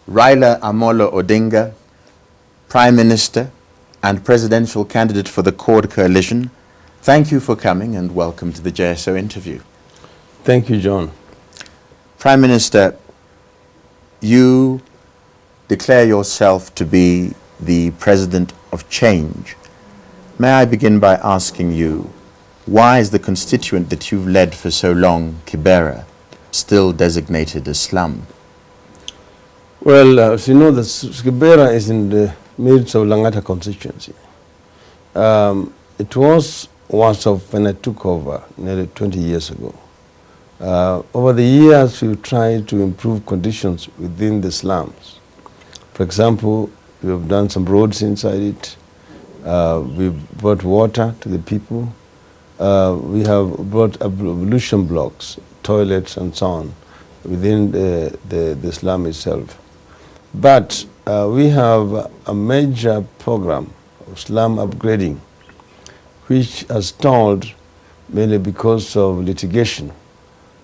Raila Amolo Odinga, Prime Minister and Presidential Candidate for the Chord Coalition, thank you for coming and welcome to the JSO interview. Thank you, John. Prime Minister, you declare yourself to be the President of Change. May I begin by asking you, why is the constituent that you've led for so long, Kibera, still designated a slum? Well, as you know, the Kibera is in the midst of Langata constituency. It was once of when I took over nearly 20 years ago. Over the years, we've tried to improve conditions within the slums. For example, we have done some roads inside it. We've brought water to the people. We have brought ablution blocks, toilets, and so on within the slum itself. But we have a major program of slum upgrading, which has stalled mainly because of litigation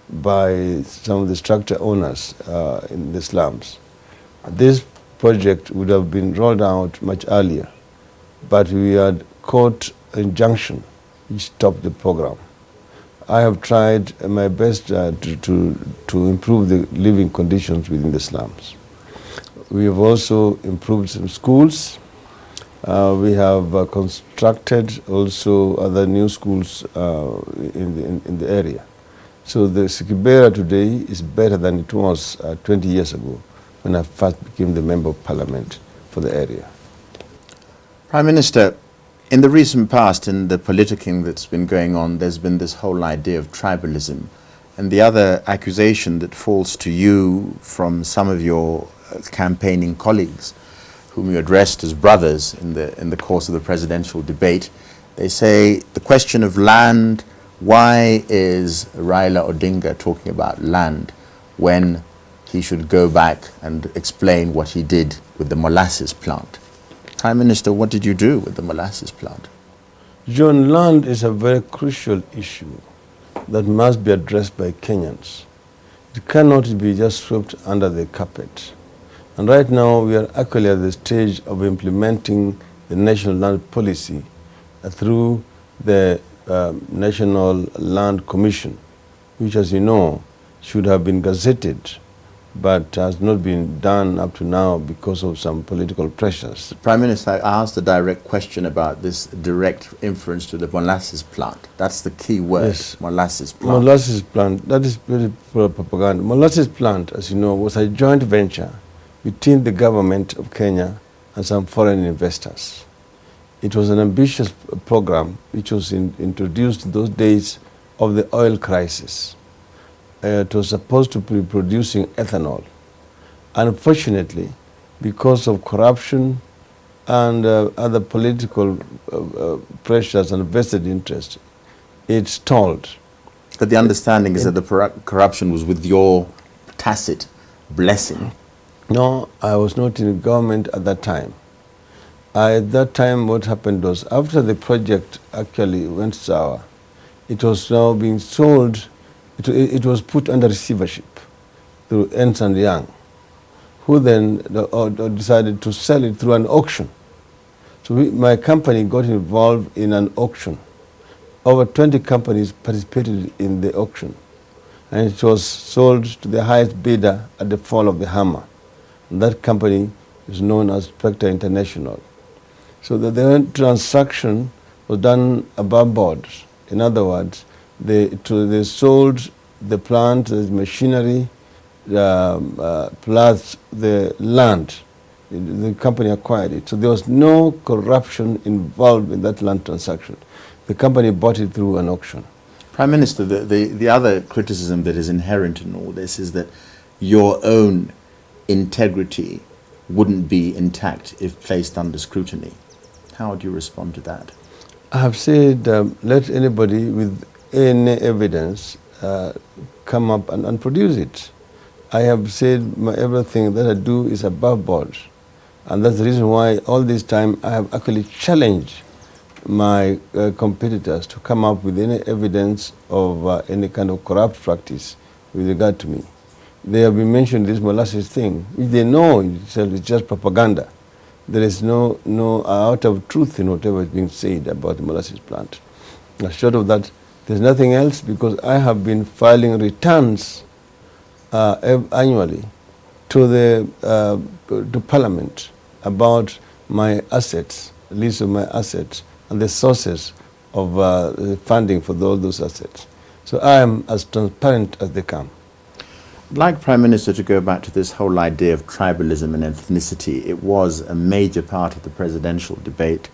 by some of the structure owners in the slums. This project would have been rolled out much earlier, but we had court injunction which stopped the program. I have tried my best to improve the living conditions within the slums. We have also improved some schools. We have constructed also other new schools in the area. So the Kibera today is better than it was 20 years ago when I first became the Member of Parliament for the area. Prime Minister, in the recent past, in the politicking that's been going on, there's been this whole idea of tribalism. And the other accusation that falls to you from some of your campaigning colleagues, whom you addressed as brothers in the course of the presidential debate, they say the question of land, why is Raila Odinga talking about land when he should go back and explain what he did with the molasses plant? Prime Minister, what did you do with the molasses plant? John, land is a very crucial issue that must be addressed by Kenyans. It cannot be just swept under the carpet. And right now we are actually at the stage of implementing the National Land Policy through the National Land Commission, which, as you know, should have been gazetted, but has not been done up to now because of some political pressures. Prime Minister, I asked a direct question about this direct inference to the molasses plant. That's the key word, yes. Molasses plant. Molasses plant, that is very propaganda. Molasses plant, as you know, was a joint venture between the government of Kenya and some foreign investors. It was an ambitious program which was introduced in those days of the oil crisis. It was supposed to be producing ethanol. Unfortunately, because of corruption and other political pressures and vested interests, it stalled. But the understanding is that the corruption was with your tacit blessing. No, I was not in government at that time. At that time, what happened was, after the project actually went sour, it was now being sold. It was put under receivership through Ernst & Young, who then decided to sell it through an auction. So my company got involved in an auction. Over 20 companies participated in the auction, and it was sold to the highest bidder at the fall of the hammer. And that company is known as Spectre International. So the transaction was done above board. In other words, they sold the plant, the machinery, plus the land. The company acquired it. So there was no corruption involved in that land transaction. The company bought it through an auction. Prime Minister, the other criticism that is inherent in all this is that your own integrity wouldn't be intact if placed under scrutiny. How would you respond to that? I have said, let anybody with any evidence come up and produce it. I have said everything that I do is above board. And that's the reason why all this time I have actually challenged my competitors to come up with any evidence of any kind of corrupt practice with regard to me. they have been mentioning this molasses thing, which they know itself is just propaganda. There is no out of truth in whatever is being said about the molasses plant. Short of that, there's nothing else, because I have been filing returns annually to Parliament about my assets, list of my assets, and the sources of the funding for all those assets. So I am as transparent as they come. I'd like Prime Minister to go back to this whole idea of tribalism and ethnicity. It was a major part of the presidential debate.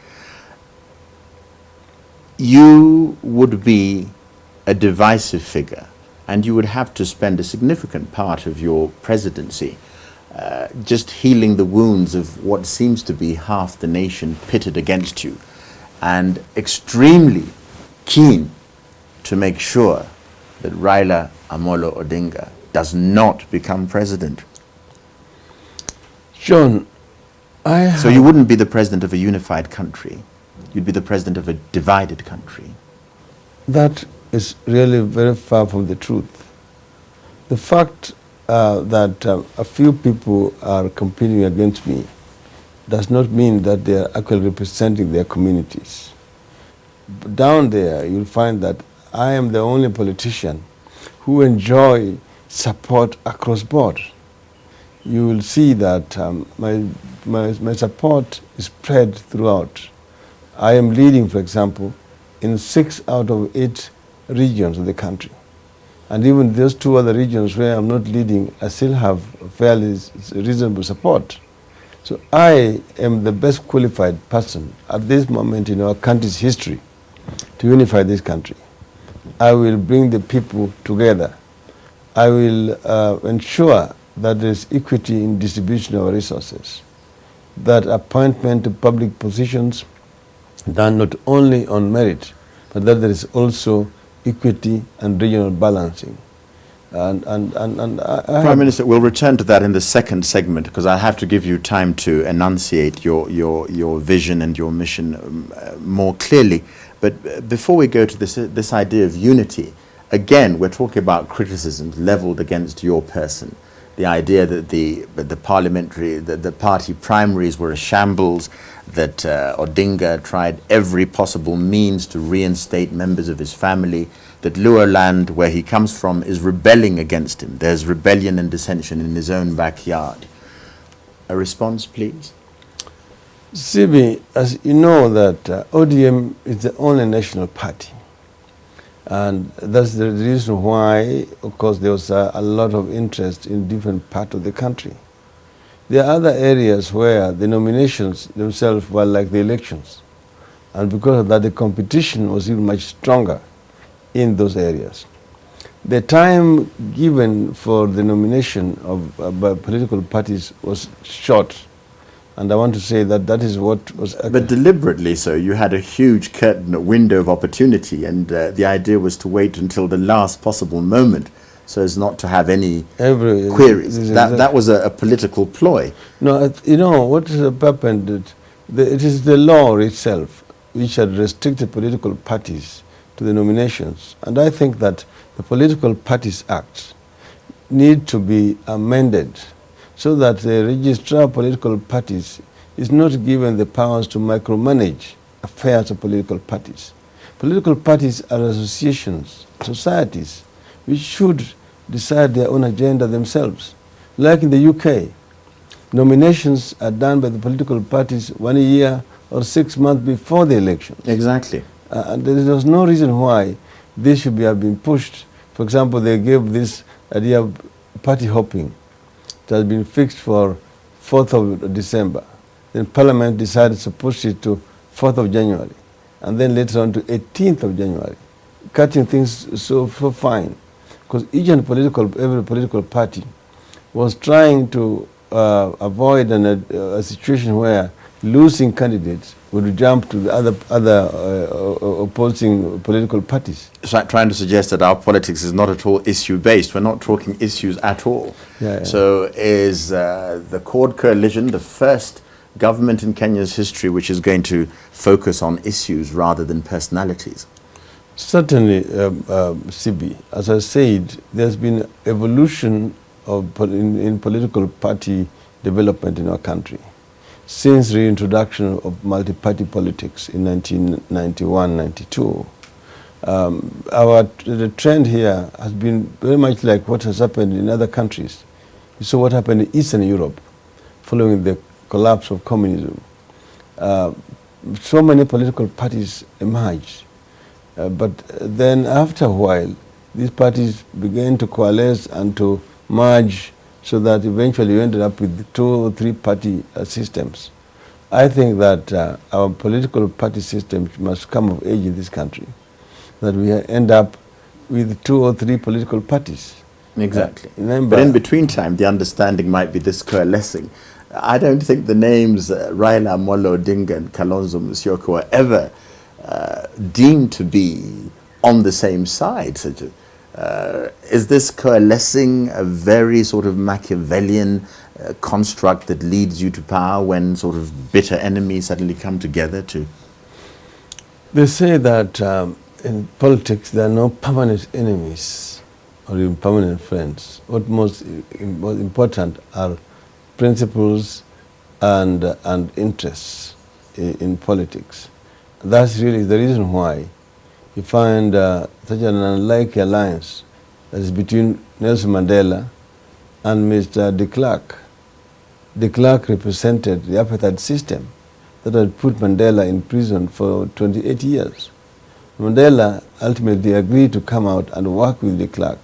You would be a divisive figure, and you would have to spend a significant part of your presidency just healing the wounds of what seems to be half the nation pitted against you, and extremely keen to make sure that Raila Amolo Odinga does not become president. John, So you wouldn't be the president of a unified country. You'd be the president of a divided country. That is really very far from the truth. The fact that a few people are competing against me does not mean that they are actually representing their communities. Down there, you'll find that I am the only politician who enjoy support across board. You will see that my support is spread throughout. I am leading, for example, in 6 out of 8 regions of the country. And even those 2 other regions where I'm not leading, I still have fairly reasonable support. So I am the best qualified person at this moment in our country's history to unify this country. I will bring the people together. I will ensure that there is equity in distribution of resources, that appointment to public positions done not only on merit, but that there is also equity and regional balancing. Prime Minister, we'll return to that in the second segment, because I have to give you time to enunciate your vision and your mission more clearly. But before we go to this idea of unity, again, we're talking about criticisms leveled against your person. The idea that the party primaries were a shambles, that Odinga tried every possible means to reinstate members of his family, that Luoland, where he comes from, is rebelling against him. There's rebellion and dissension in his own backyard. A response, please? Sibi, as you know that ODM is the only national party. And that's the reason why, of course, there was a lot of interest in different parts of the country. There are other areas where the nominations themselves were like the elections. And because of that, the competition was even much stronger in those areas. The time given for the nomination of political parties was short. And I want to say that that is what was... But deliberately so. You had a huge curtain, a window of opportunity, and the idea was to wait until the last possible moment so as not to have any queries. That was a political ploy. No, you know, what happened, it is the law itself which had restricted political parties to the nominations. And I think that the Political Parties Act need to be amended so that the registrar of political parties is not given the powers to micromanage affairs of political parties. Political parties are associations, societies, which should decide their own agenda themselves. Like in the UK, nominations are done by the political parties 1 year or 6 months before the election. Exactly. And there was no reason why this should have been pushed. For example, they gave this idea of party hopping. It has been fixed for 4th of December. Then Parliament decided to push it to 4th of January, and then later on to 18th of January, cutting things so fine. Because every political party was trying to avoid a situation where losing candidates would jump to the other opposing political parties. So trying to suggest that our politics is not at all issue-based. We're not talking issues at all. Yeah. So is the Chord Coalition the first government in Kenya's history which is going to focus on issues rather than personalities? Certainly, CB. As I said, there's been evolution in political party development in our country. Since reintroduction of multi-party politics in 1991-92, the trend here has been very much like what has happened in other countries. You saw what happened in Eastern Europe following the collapse of communism. So many political parties emerged, but then after a while, these parties began to coalesce and to merge so that eventually we ended up with 2 or 3 party systems. I think that our political party system must come of age in this country, that we end up with 2 or 3 political parties. Exactly. But in between time, the understanding might be this coalescing. I don't think the names Raila, Amolo, Odinga, and Kalonzo Musyoka were ever deemed to be on the same side. Is this coalescing a very sort of Machiavellian construct that leads you to power when sort of bitter enemies suddenly come together to? They say that in politics there are no permanent enemies or even permanent friends. What most important are principles and interests in politics. That's really the reason why you find such an unlikely alliance that is between Nelson Mandela and Mr. de Klerk. De Klerk represented the apartheid system that had put Mandela in prison for 28 years. Mandela ultimately agreed to come out and work with de Klerk